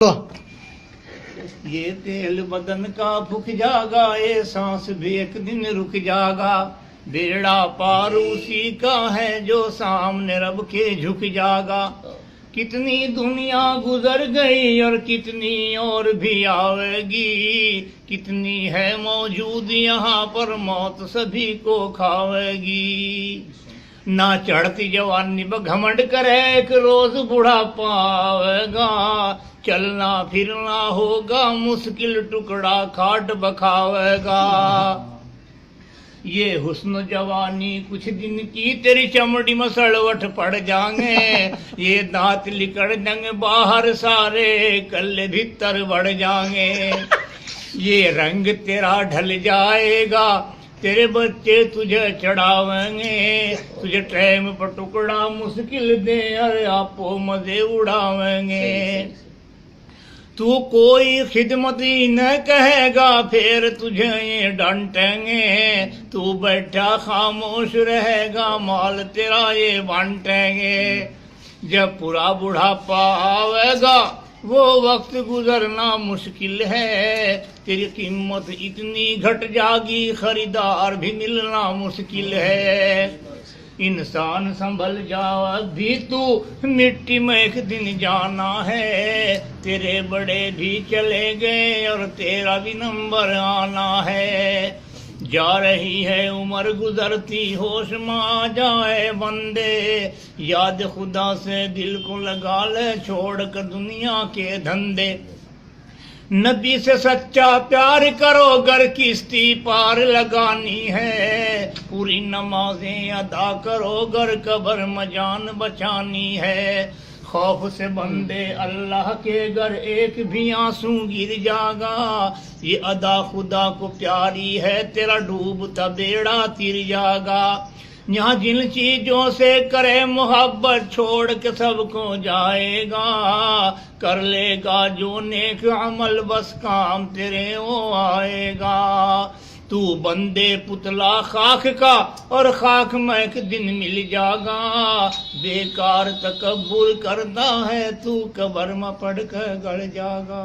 یہ تیل بدن کا پھک جاگا، یہ سانس بھی ایک دن رک جاگا، بیڑا پار اسی کا ہے جو سامنے رب کے جھک جاگا۔ کتنی دنیا گزر گئی اور کتنی اور بھی آئے گی، کتنی ہے موجود یہاں پر موت سبھی کو کھاوے گی۔ نہ چڑھتی جوانی بگھمنڈ کرے ایک روز بڑھاپا آئے گا، چلنا پھرنا ہوگا مشکل ٹکڑا کھاٹ بکھاوے گا۔ یہ حسن جوانی کچھ دن کی تیری چمڑی میں سڑوٹ پڑ جائیں گے، یہ دانت لکڑ جنگ باہر سارے کلے بھیتر بڑھ جائیں گے۔ یہ رنگ تیرا ڈھل جائے گا، تیرے بچے تجھے چڑھاویں گے، تجھے ٹائم پر ٹکڑا مشکل دے ارے آپو مزے اڑاویں گے۔ تو کوئی خدمت ہی نہ کہے گا پھر تجھے یہ ڈانٹیں گے، تو بیٹھا خاموش رہے گا مال تیرا یہ بانٹیں گے۔ جب پورا بڑھاپا آئے گا وہ وقت گزرنا مشکل ہے، تیری قیمت اتنی گھٹ جاگی خریدار بھی ملنا مشکل ہے۔ انسان سنبھل جا بھی تو مٹی میں ایک دن جانا ہے، تیرے بڑے بھی چلے گئے اور تیرا بھی نمبر آنا ہے۔ جا رہی ہے عمر گزرتی ہوش میں آ جائے بندے، یاد خدا سے دل کو لگا لے چھوڑ کر دنیا کے دھندے۔ نبی سے سچا پیار کرو گر کشتی پار لگانی ہے، پوری نمازیں ادا کرو گر قبر میں جان بچانی ہے۔ خوف سے بندے اللہ کے گر ایک بھی آنسو گر جاگا، یہ ادا خدا کو پیاری ہے تیرا ڈوبتا بیڑا تر جاگا۔ یہاں جن چیزوں سے کرے محبت چھوڑ کے سب کو جائے گا، کر لے گا جو نیک عمل بس کام تیرے وہ آئے گا۔ تو بندے پتلا خاک کا اور خاک میں ایک دن مل جاگا، بیکار تکبر کرتا ہے تو قبر میں پڑ کر گڑ جاگا۔